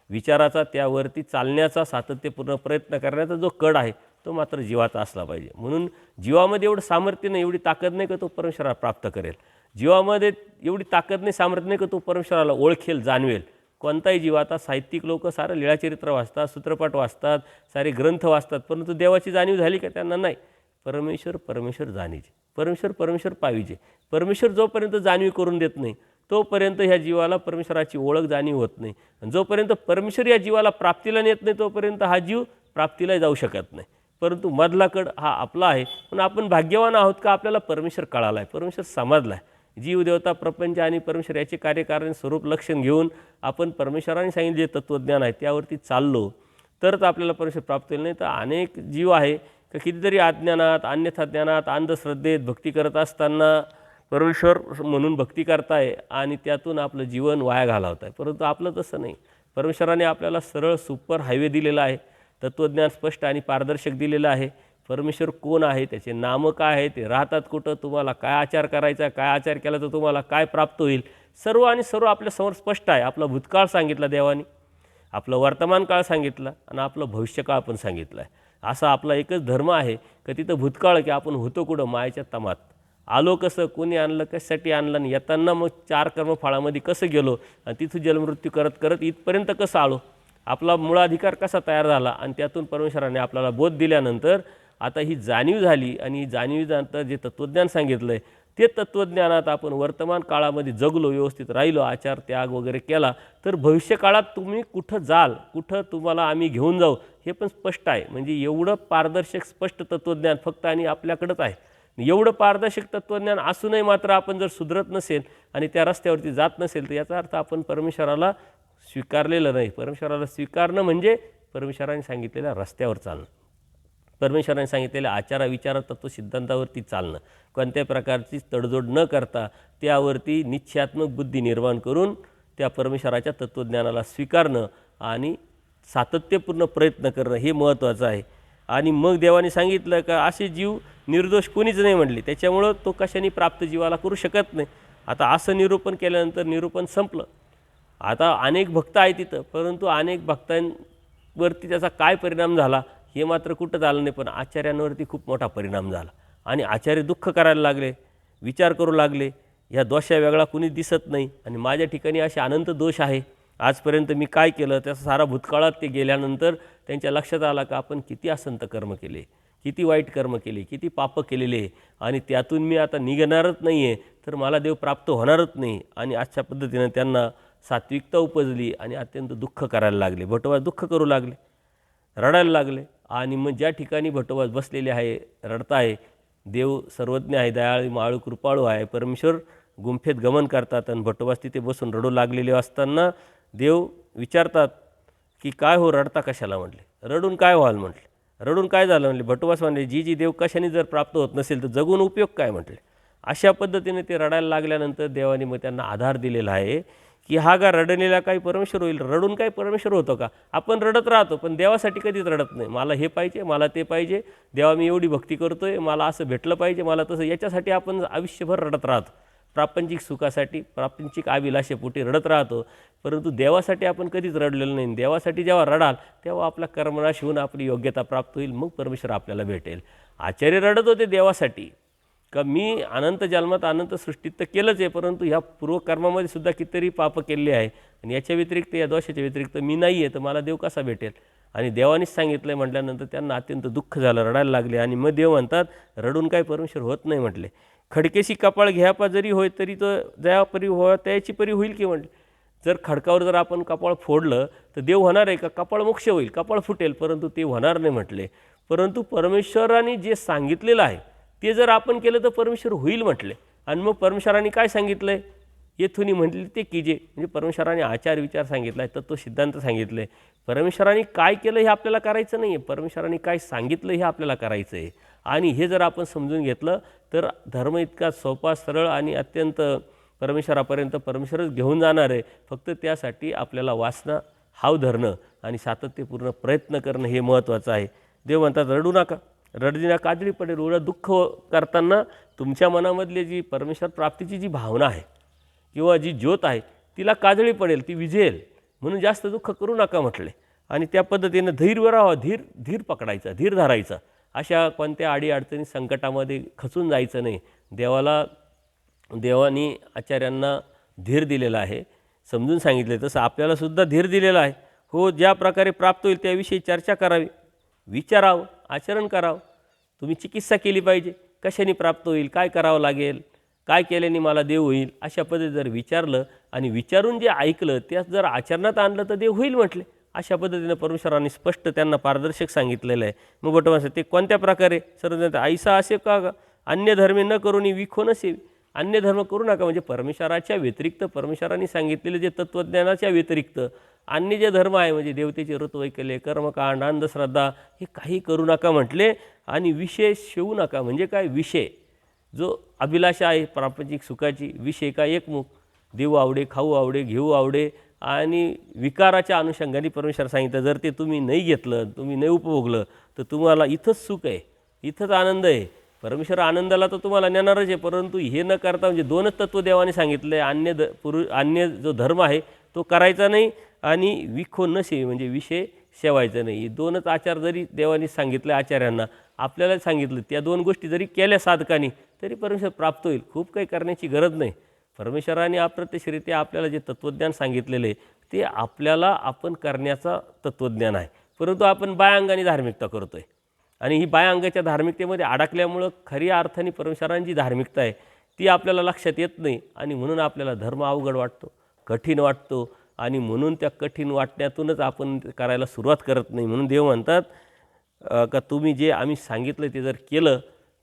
विचाराचा, त्यावरती चालण्याचा, सातत्यपूर्ण प्रयत्न करण्याचा जो कड आहे तो मात्र जीवाचा असला पाहिजे. म्हणून जीवामध्ये एवढं सामर्थ्य नाही, एवढी ताकद नाही का तो परमेश्वराला प्राप्त करेल. जीवामध्ये एवढी ताकद नाही, सामर्थ्य नाही का तो परमेश्वराला ओळखेल, जाणवेल. कोणताही जीव, आता साहित्यिक लोक सारं लीळाचरित्र वाचतात, सूत्रपाठ वाचतात, सारे ग्रंथ वाचतात, परंतु देवाची जाणीव झाली का त्यांना? नाही. परमेश्वर जाणीचे, परमेश्वर पाविजे. परमेश्वर जोपर्यंत जाणीव करून देत नाही तोपर्यंत ह्या जीवाला परमेश्वराची ओळख जाणीव होत नाही. आणि जोपर्यंत परमेश्वर या जीवाला प्राप्तीला नेत नाही तोपर्यंत हा जीव प्राप्तीला जाऊ शकत नाही. परंतु मधला कड हा आपला आहे. पण आपण भाग्यवान आहोत का आपल्याला परमेश्वर कळाला आहे, परमेश्वर समजला आहे. जीव, देवता, प्रपंच आणि परमेश्वर याचे कार्यकारण स्वरूप लक्षण घेऊन आपण परमेश्वराने सांगितले जे तत्त्वज्ञान आहे त्यावरती चाललो तरच आपल्याला परमेश्वर प्राप्त होईल. नाही तर अनेक जीव आहे का कितीतरी अज्ञानात, अन्यथा ज्ञानात, अंधश्रद्धेत भक्ती करत असताना परमेश्वर म्हणून भक्ती करताय आणि त्यातून आपलं जीवन वाया घालवत आहे. परंतु आपलं तसं नाही. परमेश्वराने आपल्याला सरळ सुपर हायवे दिलेला आहे, तत्त्वज्ञान स्पष्ट आणि पारदर्शक दिलेलं आहे. परमेश्वर कोण आहे, त्याचे नामं काय आहे, ते राहतात कुठं, तुम्हाला काय आचार करायचा, काय आचार केला तर तुम्हाला काय प्राप्त होईल, सर्व आपल्यासमोर स्पष्ट आहे. आपला भूतकाळ सांगितला देवाने, आपलं वर्तमान काळ सांगितला आणि आपलं भविष्यकाळ पण सांगितलं आहे. असा आपला एकच धर्म आहे का तिथं भूतकाळ की आपण होतो कुठं, मायाच्या तमात आलो, कसं, कोणी आणलं, कशासाठी आणलं, आणि येताना मग 4 कर्मफळामध्ये कसं गेलो आणि तिथून जन्ममृत्यू करत करत इथपर्यंत कसं आलो, आपला मूळाधिकार कसा तयार झाला. आणि त्यातून परमेश्वराने आपल्याला बोध दिल्यानंतर आता ही जाणीव झाली आणि ही जाणीवीनंतर जे तत्त्वज्ञान सांगितलं आहे ते तत्त्वज्ञानात आपण वर्तमान काळामध्ये जगलो, व्यवस्थित राहिलो, आचार त्याग वगैरे केला तर भविष्यकाळात तुम्ही कुठं जाल, कुठं तुम्हाला आम्ही घेऊन जाऊ हे पण स्पष्ट आहे. म्हणजे एवढं पारदर्शक स्पष्ट तत्त्वज्ञान फक्त आणि आपल्याकडंच आहे. एवढं पारदर्शक तत्त्वज्ञान असूनही मात्र आपण जर सुधरत नसेल आणि त्या रस्त्यावरती जात नसेल तर याचा अर्थ आपण परमेश्वराला स्वीकारलेलं नाही. परमेश्वराला स्वीकारणं म्हणजे परमेश्वराने सांगितलेल्या रस्त्यावर चालणं, परमेश्वराने सांगितलेल्या आचारा विचारा तत्व सिद्धांतावरती चालणं, कोणत्याही प्रकारची तडजोड न करता त्यावरती निश्चयात्मक बुद्धी निर्माण करून त्या परमेश्वराच्या तत्त्वज्ञानाला स्वीकारणं आणि सातत्यपूर्ण प्रयत्न करणं हे महत्त्वाचं आहे. आणि मग देवाने सांगितलं का असे जीव निर्दोष कोणीच नाही म्हणले, त्याच्यामुळं तो कशाने प्राप्त जीवाला करू शकत नाही. आता असं निरूपण केल्यानंतर निरूपण संपलं. आता अनेक भक्त आहेत तिथं, परंतु अनेक भक्तांवरती त्याचा काय परिणाम झाला हे मात्र कुठं झालं नाही. पण आचार्यांवरती खूप मोठा परिणाम झाला आणि आचार्य दुःख करायला लागले, विचार करू लागले, ह्या दोषा वेगळा कुणी दिसत नाही आणि माझ्या ठिकाणी असे अनंत दोष आहे, आजपर्यंत मी काय केलं. त्याचा सारा भूतकाळात ते गेल्यानंतर त्यांच्या लक्षात आला का आपण किती असंत कर्म केले, किती वाईट कर्म केले, किती पापं केलेले आणि त्यातून मी आता निघणारच नाही आहे तर मला देव प्राप्त होणारच नाही. आणि अशा पद्धतीनं त्यांना सात्विकता उपजली आणि अत्यंत दुःख करायला लागले. भटोबास दुःख करू लागले, रडायला लागले. आणि मग ज्या ठिकाणी भटोबास बसलेले आहे, रडत आहे, देव सर्वज्ञ आहे, दयाळू माळू कृपाळू आहे, परमेश्वर गुंफेत गमन करतात आणि भटोबास तिथे बसून रडू लागलेले असताना देव विचारतात की काय हो रडता कशाला म्हटले, रडून काय व्हाल म्हटले, रडून काय झालं म्हटले. भटोबास म्हणले जी देव कशाने जर प्राप्त होत नसेल तर जगून उपयोग काय म्हटले. अशा पद्धतीने ते रडायला लागल्यानंतर देवाने मग त्यांना आधार दिलेला आहे की हा का रडलेला काही परमेश्वर होईल, रडून काही परमेश्वर होतो का. आपण रडत राहतो पण देवासाठी कधीच रडत नाही. मला हे पाहिजे, मला ते पाहिजे, देवा मी एवढी भक्ती करतोय, मला असं भेटलं पाहिजे, मला तसं, याच्यासाठी आपण आयुष्यभर रडत राहतो. प्रापंचिक सुखासाठी, प्रापंचिक अभिलाषेपोटी रडत राहतो, परंतु देवासाठी आपण कधीच रडलेलं नाही. देवासाठी जेव्हा रडाल तेव्हा आपला कर्मनाश होऊन आपली योग्यता प्राप्त होईल, मग परमेश्वर आपल्याला भेटेल. आचार्य रडत होते देवासाठी का मी अनंत जन्मात अनंत सृष्टीत तर केलंच आहे, परंतु ह्या पूर्वकर्मामध्ये सुद्धा कितीतरी पापं केलेली आहे आणि याच्या व्यतिरिक्त, या दोषाच्या व्यतिरिक्त मी नाही आहे, तर मला देव कसा भेटेल. आणि देवानेच सांगितलं म्हटल्यानंतर त्यांना अत्यंत दुःख झालं, रडायला लागले. आणि मग देव म्हणतात रडून काय परमेश्वर होत नाही म्हटले. खडकेशी कपाळ घ्यापा जरी होय तरी तो जयापरी हो त्याची परी होईल की म्हटले. जर खडकावर जर आपण कपाळ फोडलं तर देव होणार आहे का, कपाळ मोक्ष होईल, कपाळ फुटेल, परंतु ते होणार नाही म्हटले. परंतु परमेश्वराने जे सांगितलेलं आहे ते जर आपण केलं तर परमेश्वर होईल म्हटले. आणि मग परमेश्वराने काय सांगितलं आहे, येथून म्हटले ते कीजे, म्हणजे परमेश्वराने आचार विचार सांगितला आहे, तत्व सिद्धांत सांगितले. परमेश्वराने काय केलं हे आपल्याला करायचं नाही आहे, परमेश्वराने काय सांगितलं हे आपल्याला करायचं आहे. आणि हे जर आपण समजून घेतलं तर धर्म इतका सोपा, सरळ आणि अत्यंत परमेश्वरापर्यंत परमेश्वरच घेऊन जाणार आहे. फक्त त्यासाठी आपल्याला वासना, हाव धरणं आणि सातत्यपूर्ण प्रयत्न करणं हे महत्त्वाचं आहे. देव म्हणतात रडू नका, रडदिना काजळी पडेल. एवढं दुःख करताना तुमच्या मनामधली जी परमेश्वर प्राप्तीची जी भावना आहे किंवा जी ज्योत आहे तिला काजळी पडेल, ती विझेल, म्हणून जास्त दुःख करू नका म्हटले. आणि त्या पद्धतीनं धैर्य राहावं, धीर पकडायचा, धीर धरायचा. अशा कोणत्या अडीअडचणी संकटामध्ये खचून जायचं नाही. देवानी आचार्यांना धीर दिलेला आहे, समजून सांगितले, तसं आपल्यालासुद्धा धीर दिलेला आहे. हो, ज्या प्रकारे प्राप्त होईल त्याविषयी चर्चा करावी, विचारावं, आचरण करावं. तुम्ही चिकित्सा केली पाहिजे, कशाने प्राप्त होईल, काय करावं लागेल, काय केल्याने मला देव होईल, अशा पद्धतीने जर विचारलं आणि विचारून जे ऐकलं त्यास जर आचरणात आणलं तर देव होईल म्हटले. अशा पद्धतीनं परमेश्वरांनी स्पष्ट त्यांना पारदर्शक सांगितलेलं आहे. मग बटवास ते कोणत्या प्रकारे सर्व ऐसा असे का अन्य धर्मे न करून विखो नसेवी. अन्य धर्म करू नका, म्हणजे परमेश्वराच्या व्यतिरिक्त, परमेश्वरांनी सांगितलेले जे तत्त्वज्ञानाच्या व्यतिरिक्त अन्य जे धर्म आहे, म्हणजे देवतेचे ऋतुवैकल्य, कर्मकांड, अंधश्रद्धा, हे काही करू नका म्हटले. आणि विषय शेवू नका, म्हणजे काय, विषय जो अभिलाषा आहे प्रापंचिक सुखाची, विषय का एकमुख, देऊ आवडे, खाऊ आवडे, घेऊ आवडे, आणि विकाराच्या अनुषंगाने परमेश्वर सांगितलं जर ते तुम्ही नाही घेतलं, तुम्ही नाही उपभोगलं तर तुम्हाला इथंच सुख आहे, इथंच आनंद आहे. परमेश्वर आनंदाला तर तुम्हाला नेणारच आहे, परंतु हे न करता, म्हणजे दोनच तत्व देवाने सांगितलं आहे. अन्य जो धर्म आहे तो करायचा नाही आणि विखो नसे, म्हणजे विषय सेवायचं नाही. हे दोनच आचार जरी देवाने सांगितले आचार्यांना, आपल्याला सांगितलं, त्या दोन गोष्टी जरी केल्या साधकाने तरी परमेश्वर प्राप्त होईल. खूप काही करण्याची गरज नाही. परमेश्वराने अप्रत्यक्षरित्या आपल्याला जे तत्त्वज्ञान सांगितलेले ते आपल्याला आपण करण्याचा तत्त्वज्ञान आहे, परंतु आपण बायांगाने धार्मिकता करतो आहे. आणि ही बायांगाच्या धार्मिकतेमध्ये अडकल्यामुळं खऱ्या अर्थाने परमेश्वरांची जी धार्मिकता आहे ती आपल्याला लक्षात येत नाही. आणि म्हणून आपल्याला धर्म अवघड वाटतो, कठीण वाटतो, आणि म्हणून त्या कठीण वाटण्यातूनच आपण करायला सुरुवात करत नाही. म्हणून देव म्हणतात का तुम्ही जे आम्ही सांगितलं ते जर केलं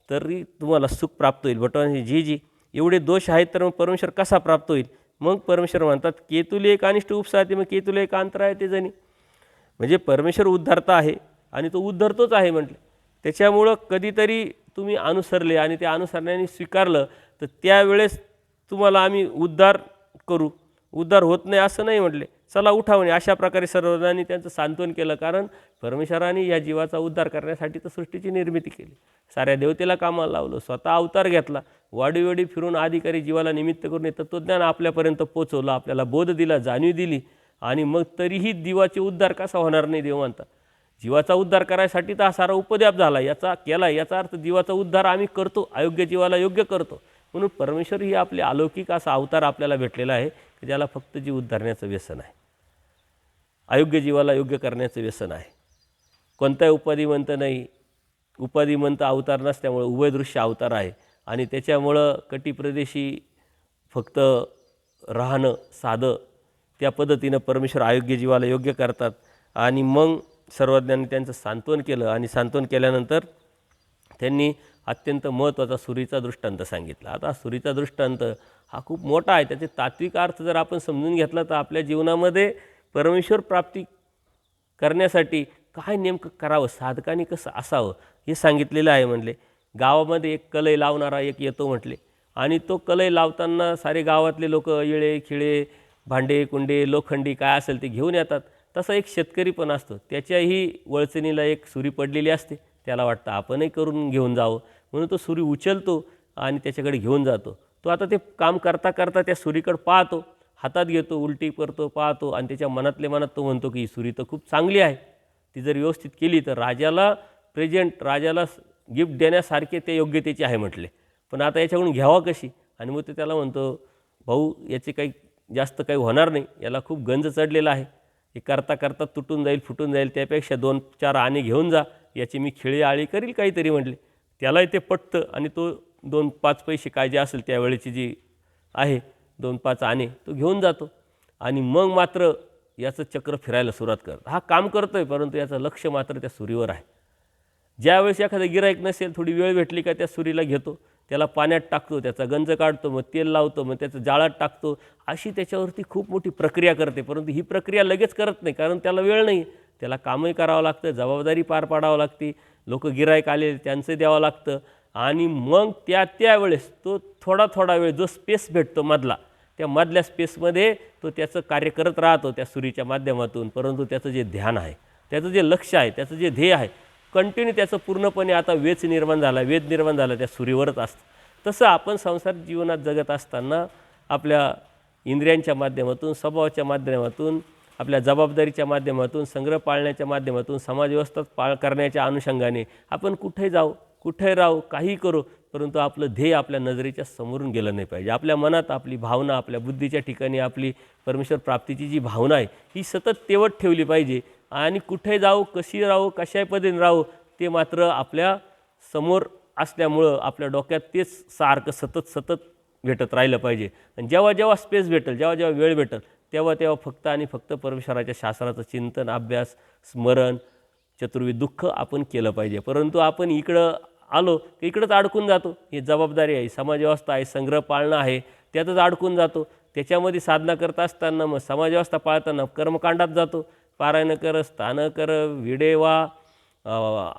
तरी तुम्हाला सुख प्राप्त होईल. भटवांचे जी एवढे दोष आहेत तर मग परमेश्वर कसा प्राप्त होईल. मग परमेश्वर म्हणतात केतुले एक अनिष्ट उपसाते, मग केतुले एक अंतर आहे ते जणी, म्हणजे परमेश्वर उद्धारता आहे आणि तो उद्धारतोच आहे म्हटले. त्याच्यामुळं कधीतरी तुम्ही अनुसरले आणि त्या अनुसरण्याने स्वीकारलं तर त्यावेळेस तुम्हाला आम्ही उद्धार करू, उद्धार होत नाही असं नाही म्हटले. चला उठा म्हणे. अशा प्रकारे सर्वजणांनी त्यांचं सांत्वन केलं, कारण परमेश्वराने या जीवाचा उद्धार करण्यासाठी तर सृष्टीची निर्मिती केली, साऱ्या देवतेला कामाला लावलं, स्वतः अवतार घेतला, वाडीवाडी फिरून अधिकारी जीवाला निमित्त करून तत्त्वज्ञान आपल्यापर्यंत पोचवलं, आपल्याला बोध दिला, जाणीव दिली. आणि मग तरीही जीवाचे उद्धार कसा होणार नाही. देव म्हणतात जीवाचा उद्धार करायसाठी तर हा सारा उपद्व्याप झाला, याचा केला, याचा अर्थ जीवाचा उद्धार आम्ही करतो, अयोग्य जीवाला योग्य करतो. म्हणून परमेश्वर ही आपले अलौकिक असा अवतार आपल्याला भेटलेला आहे की ज्याला फक्त जीव उद्धारण्याचं व्यसन आहे, अयोग्य जीवाला योग्य करण्याचं व्यसन आहे. कोणताही उपाधिमंत नाही, उपाधिमंत अवतार नसल्यामुळे उभयदृश्य अवतार आहे. आणि त्याच्यामुळं कटीप्रदेशी फक्त राहणं साधं त्या पद्धतीनं परमेश्वर अयोग्य जीवाला योग्य करतात. आणि मग सर्वज्ञांनी त्यांचं सांत्वन केलं आणि सांत्वन केल्यानंतर त्यांनी अत्यंत महत्त्वाचा सुरीचा दृष्टांत सांगितला. आता सुरीचा दृष्टांत हा खूप मोठा आहे. त्याचे तात्विक अर्थ जर आपण समजून घेतला तर आपल्या जीवनामध्ये परमेश्वर प्राप्ती करण्यासाठी काय नेमकं करावं, साधकाने कसं असावं हे सांगितलेलं आहे. म्हणले गावामध्ये एक कलई लावणारा एक येतो म्हटले, आणि तो कलई लावताना सारे गावातले लोक इळे खिळे भांडे कुंडे लोखंडी काय असेल ते घेऊन येतात. तसा एक शेतकरी पण असतो, त्याच्याही वळचणीला एक सुरी पडलेली असते. त्याला वाटतं आपणही करून घेऊन जावं, म्हणून तो सुरी उचलतो आणि त्याच्याकडे घेऊन जातो. तो आता ते काम करता करता त्या सुरीकडे पाहतो, हातात घेतो, उलटी करतो, पाहतो, आणि त्याच्या मनातल्या मनात तो म्हणतो की ही सुरी तर खूप चांगली आहे, ती जर व्यवस्थित केली तर राजाला राजाला गिफ्ट देण्यासारखे ते योग्यतेचे आहे म्हटले. पण आता याच्याकडून घ्यावा कशी? आणि मग ते त्याला म्हणतो, भाऊ याचे काही जास्त काही होणार नाही, याला खूप गंज चढलेला आहे, हे करता करता तुटून जाईल फुटून जाईल, त्यापेक्षा 2-4 आणे घेऊन जा, याची मी खिळी आळी करील काहीतरी म्हटले. त्यालाही ते पटतं आणि तो 2-5 पैसे काय जे असेल त्यावेळेची जी आहे 2-5 आणे तो घेऊन जातो. आणि मग मात्र याचं चक्र फिरायला सुरुवात करतं. हा काम करतो आहे, परंतु याचं लक्ष मात्र त्या सुरीवर आहे. ज्यावेळेस एखादा गिराईक नसेल, थोडी वेळ भेटली का त्या सुरीला घेतो, त्याला पाण्यात टाकतो, त्याचा गंज काढतो, मग तेल लावतो, मग त्याचं जाळात टाकतो, अशी त्याच्यावरती खूप मोठी प्रक्रिया करते. परंतु ही प्रक्रिया लगेच करत नाही, कारण त्याला वेळ नाही, त्याला कामही करावं लागतं, जबाबदारी पार पाडावं लागते, लोक गिराईक आले त्यांचं द्यावं लागतं. आणि मग त्यावेळेस तो थोडा वेळ जो स्पेस भेटतो मधला, त्या मधल्या स्पेसमध्ये तो त्याचं कार्य करत राहतो त्या सुरीच्या माध्यमातून. परंतु त्याचं जे ध्यान आहे, त्याचं जे लक्ष आहे, त्याचं जे ध्येय आहे, कंटिन्यू त्याचं पूर्णपणे आता वेद निर्माण झाला त्या सुरीवरच असतं. तसं आपण संसार जीवनात जगत असताना आपल्या इंद्रियांच्या माध्यमातून, स्वभावाच्या माध्यमातून, आपल्या जबाबदारीच्या माध्यमातून, संग्रह पाळण्याच्या माध्यमातून, समाजव्यवस्था करण्याच्या अनुषंगाने आपण कुठे जाऊ, कुठे राहू, काही करू, परंतु आपलं ध्येय आपल्या नजरेच्या समोरून गेलं नाही पाहिजे. आपल्या मनात आपली भावना, आपल्या बुद्धीच्या ठिकाणी आपली परमेश्वर प्राप्तीची जी भावना आहे ही सतत तेवत ठेवली पाहिजे. आणि कुठे जाऊ, कशी राहू, कशा पद्धतीने राहू, ते मात्र आपल्या समोर असल्यामुळं आपल्या डोक्यात तेच सारखं सतत भेटत राहिलं पाहिजे. आणि जेव्हा स्पेस भेटेल, जेव्हा वेळ भेटेल, तेव्हा फक्त आणि फक्त परमेश्वराच्या शास्त्राचं चिंतन, अभ्यास, स्मरण, चतुर्विध दुःख आपण केलं पाहिजे. परंतु आपण इकडं आलो की इकडंच अडकून जातो. ही जबाबदारी आहे, समाजव्यवस्था आहे, संग्रह पाळणं आहे, त्यातच अडकून जातो. त्याच्यामध्ये साधना करत असताना मग समाजव्यवस्था पाळताना कर्मकांडात जातो. पारायण कर, स्थान कर, विडे वा,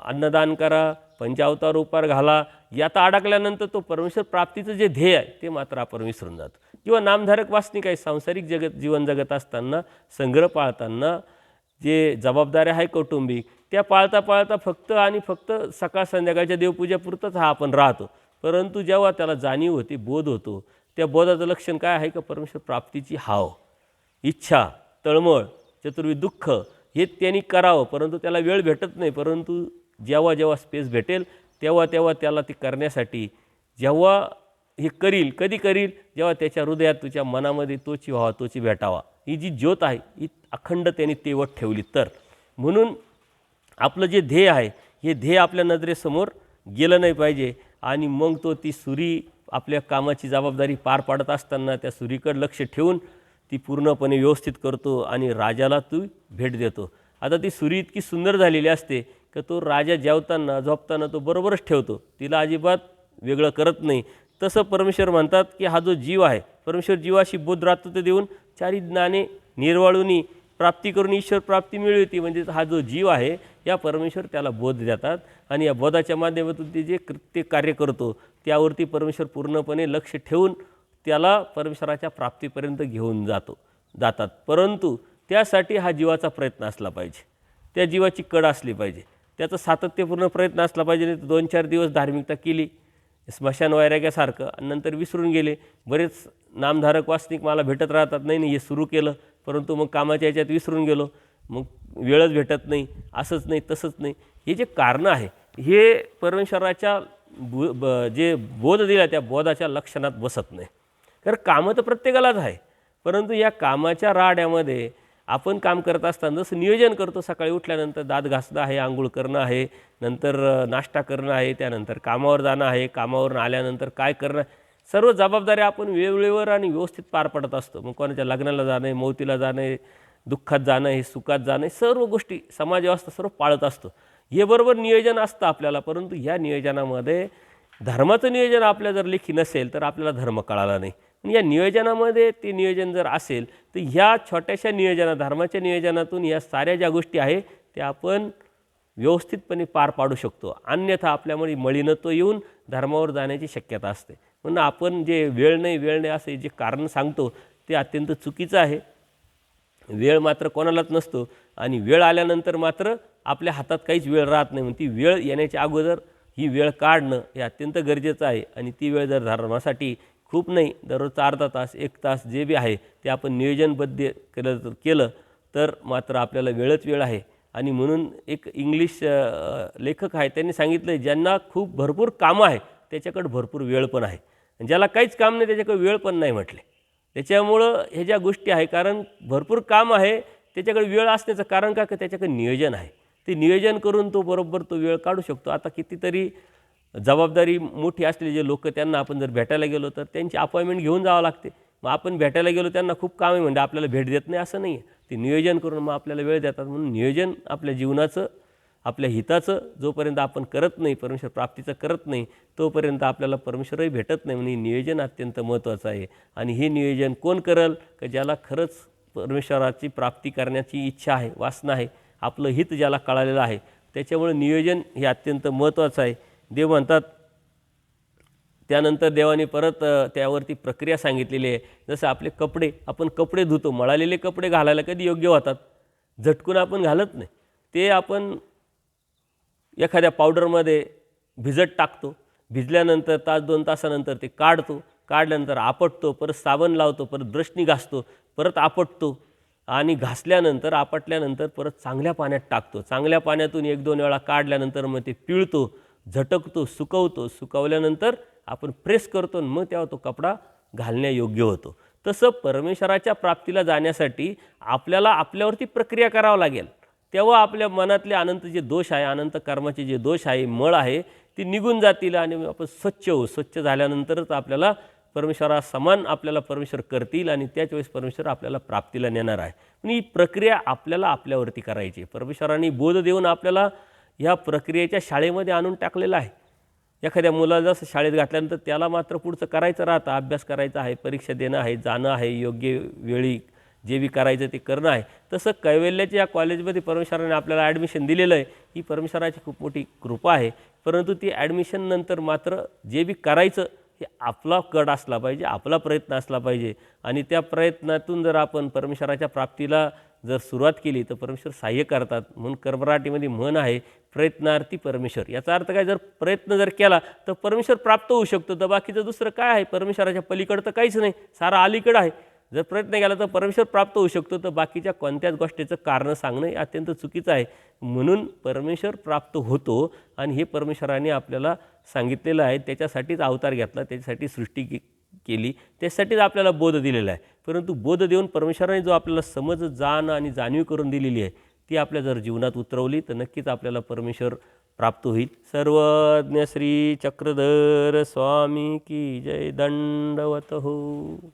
अन्नदान करा, पंचावतार उपार घाला, यात अडकल्यानंतर तो परमेश्वर प्राप्तीचं जे ध्येय आहे ते मात्र आपण विसरून जातो. किंवा नामधारक वासनिक आहे, सांसारिक जीवन जगत असताना, संग्रह पाळताना जे जबाबदाऱ्या आहे कौटुंबिक, त्या पाळता फक्त आणि फक्त सकाळ संध्याकाळच्या देवपूजेपुरतंच हा आपण राहतो. परंतु जेव्हा त्याला जाणीव होते, बोध होतो, त्या बोधाचं लक्षण काय आहे का परमेश्वर प्राप्तीची हाव, इच्छा, तळमळ, चतुर्विध दुःख हे त्यांनी करावं, परंतु त्याला वेळ भेटत नाही. परंतु जेव्हा स्पेस भेटेल तेव्हा त्याला ते करण्यासाठी जेव्हा हे करील, कधी करील, जेव्हा त्याच्या हृदयात, तुझ्या मनामध्ये तोची व्हावा, तोची भेटावा, ही जी ज्योत आहे ही अखंड त्यांनी तेवत ठेवली तर. म्हणून आपलं जे ध्येय आहे हे ध्येय आपल्या नजरेसमोर गेलं नाही पाहिजे. आणि मग तो ती सुरी आपल्या कामाची जबाबदारी पार पाडत असताना त्या सुरीकडे लक्ष ठेवून ती पूर्णपणे व्यवस्थित करतो आणि राजाला तू भेट देतो. आता ती सुरी इतकी सुंदर झालेली असते की तो राजा जेवताना झोपताना तो बरोबरच ठेवतो, तिला अजिबात वेगळं करत नाही. तसं परमेश्वर म्हणतात की हा जो जीव आहे, परमेश्वर जीवाशी बोधरातृत्व देऊन चारी ज्ञाने निर्वाळूनी प्राप्ती करून ईश्वर प्राप्ती मिळवते. म्हणजे हा जो जीव आहे या परमेश्वर त्याला बोध देतात आणि या बोधाच्या माध्यमातून ते जे कृत्य कार्य करतो त्यावरती परमेश्वर पूर्णपणे लक्ष ठेवून त्याला परमेश्वराच्या प्राप्तीपर्यंत घेऊन जातात. परंतु त्यासाठी हा जीवाचा प्रयत्न असला पाहिजे, त्या जीवाची कड असली पाहिजे, त्याचा सातत्यपूर्ण प्रयत्न असला पाहिजे. नाही तर 2-4 दिवस धार्मिकता केली स्मशान वैराग्यासारखं आणि नंतर विसरून गेले. बरेच नामधारक वासनिक मला भेटत राहतात, नाही हे सुरू केलं परंतु मग कामाच्या याच्यात विसरून गेलो, मग वेळच भेटत नाही, असंच नाही तसंच नाही. हे जे कारणं आहे हे परमेश्वराच्या जे बोध दिला त्या बोधाच्या लक्षणात बसत नाही. कारण कामं तर प्रत्येकालाच आहे, परंतु या कामाच्या राड्यामध्ये आपण काम करत असताना जसं नियोजन करतो, सकाळी उठल्यानंतर दात घासणं आहे, आंघोळ करणं आहे, नंतर नाश्ता करणं आहे, त्यानंतर कामावर जाणं आहे, कामावरून आल्यानंतर काय करणं, सर्व जबाबदाऱ्या आपण वेळेवर आणि व्यवस्थित पार पडत असतो. मग कोणाच्या लग्नाला जाणे, मौतीला जाणे, दुःखात जाणं, हे सुखात जाणं, सर्व गोष्टी समाज व्यवस्था सर्व पाळत असतो. हे बरोबर नियोजन असतं आपल्याला, परंतु ह्या नियोजनामध्ये धर्माचं नियोजन आपल्या जर लेखी नसेल तर आपल्याला धर्म कळाला नाही. आणि या नियोजनामध्ये ते नियोजन जर असेल तर ह्या छोट्याशा धर्माच्या नियोजनातून या साऱ्या ज्या गोष्टी आहे त्या आपण व्यवस्थितपणे पार पाडू शकतो. अन्यथा आपल्यामुळे मलिनत्व येऊन धर्मावर जाण्याची शक्यता असते. म्हणून आपण जे वेळ नाही असे जे कारण सांगतो ते अत्यंत चुकीचं आहे. वेळ मात्र कोणालाच नसतो आणि वेळ आल्यानंतर मात्र आपल्या हातात काहीच वेळ राहत नाही. ती वेळ येण्याच्या अगोदर ही वेळ काढणं हे अत्यंत गरजेचं आहे. आणि ती वेळ जर धर्मासाठी खूप नाही, दररोजचा अर्धा तास 1 तास जे बी आहे ते आपण नियोजनबद्ध केलं तर मात्र आपल्याला वेळ आहे. आणि म्हणून एक इंग्लिश लेखक आहे, त्यांनी सांगितलं ज्यांना खूप भरपूर कामं आहे त्याच्याकडे भरपूर वेळ पण आहे, ज्याला काहीच काम नाही त्याच्याकडे वेळ पण नाही म्हटले. त्याच्यामुळं हे ज्या गोष्टी आहे, कारण भरपूर काम आहे त्याच्याकडे वेळ असण्याचं कारण का, त्याच्याकडे नियोजन आहे. ते नियोजन करून तो बरोबर तो वेळ काढू शकतो. आता कितीतरी जबाबदारी मोठी असलेले जे लोक, त्यांना आपण जर भेटायला गेलो तर त्यांची अपॉइंटमेंट घेऊन जावं लागते. मग आपण भेटायला गेलो त्यांना खूप काम आहे म्हणजे आपल्याला भेट देत नाही असं नाही आहे. ते नियोजन करून मग आपल्याला वेळ देतात. म्हणून नियोजन आपल्या जीवनाचं, आपल्या हिताचं जोपर्यंत आपण करत नाही, परमेश्वर प्राप्तीचं करत नाही, तोपर्यंत आपल्याला परमेश्वरही भेटत नाही. म्हणून नियोजन अत्यंत महत्त्वाचं आहे. आणि हे नियोजन कोण करेल, की ज्याला खरंच परमेश्वराची प्राप्ती करण्याची इच्छा आहे, वासना आहे, आपलं हित ज्याला कळालेलं आहे. त्याच्यामुळे नियोजन हे अत्यंत महत्त्वाचं आहे. देव म्हणतात, त्यानंतर देवाने परत त्यावरती प्रक्रिया सांगितलेली आहे. जसं आपले कपडे, आपण कपडे धुतो, मळालेले कपडे घालायला कधी योग्य होतात, झटकून आपण घालत नाही. ते आपण एखाद्या पावडरमध्ये भिजत टाकतो, भिजल्यानंतर तास 2 तासानंतर ते काढतो, काढल्यानंतर आपटतो, परत साबण लावतो, परत ब्रशनी घासतो, परत आपटतो आणि घासल्यानंतर आपटल्यानंतर परत चांगल्या पाण्यात टाकतो. चांगल्या पाण्यातून 1-2 वेळा काढल्यानंतर मग ते पिळतो, झटकतो, सुकवतो, सुकवल्यानंतर आपण प्रेस करतो आणि मग तेव्हा तो कपडा घालण्यायोग्य होतो. तसं परमेश्वराच्या प्राप्तीला जाण्यासाठी आपल्याला आपल्यावरती प्रक्रिया करावं लागेल. तेव्हा आपल्या मनातले अनंत जे दोष आहे, अनंत कर्माचे जे दोष आहे, मळ आहे, ते निघून जातील आणि आपण स्वच्छ होऊ. स्वच्छ झाल्यानंतरच आपल्याला परमेश्वरासमान आपल्याला परमेश्वर करतील आणि त्याच वेळेस परमेश्वर आपल्याला प्राप्तीला नेणार आहे. पण ही प्रक्रिया आपल्याला आपल्यावरती करायची. परमेश्वरांनी बोध देऊन आपल्याला ह्या प्रक्रियेच्या शाळेमध्ये आणून टाकलेलं आहे. एखाद्या मुलाला जसं शाळेत घातल्यानंतर त्याला मात्र पुढचं करायचं राहतं, अभ्यास करायचा आहे, परीक्षा देणं आहे, जाणं आहे, योग्य वेळी जे बी करायचं ते करणं आहे. तसं कैवल्याच्या या कॉलेजमध्ये परमेश्वराने आपल्याला ॲडमिशन दिलेलं आहे. ही परमेश्वराची खूप मोठी कृपा आहे. परंतु ती ॲडमिशन नंतर मात्र जे बी करायचं हे आपला कड असला पाहिजे, आपला प्रयत्न असला पाहिजे. आणि त्या प्रयत्नातून जर आपण परमेश्वराच्या प्राप्तीला जर सुरुवात केली तर परमेश्वर सहाय्य करतात. म्हणून मराठीमध्ये म्हण आहे, प्रयत्नार्थी परमेश्वर. याचा अर्थ काय, जर प्रयत्न जर केला तर परमेश्वर प्राप्त होऊ शकतो. तर बाकीचं दुसरं काय आहे, परमेश्वराच्या पलीकडं तर काहीच नाही, सारा अलीकडं आहे. जर प्रयत्न केला तर परमेश्वर प्राप्त होऊ शकतो. तर बाकीच्या कोणत्याच गोष्टीचं कारण सांगणं हे अत्यंत चुकीचं आहे. म्हणून परमेश्वर प्राप्त होतो आणि हे परमेश्वराने आपल्याला सांगितलेलं आहे. त्याच्यासाठीच अवतार घेतला, त्याच्यासाठी सृष्टी केली, त्यासाठीच आपल्याला बोध दिलेला आहे. परंतु बोध देऊन परमेश्वराने जो आपल्याला समज, जाण आणि जाणीव करून दिलेली आहे ती आपल्या जर जीवनात उतरवली तर नक्कीच आपल्याला परमेश्वर प्राप्त होईल. सर्वज्ञ श्री चक्रधर स्वामी की जय. दंडवत हो.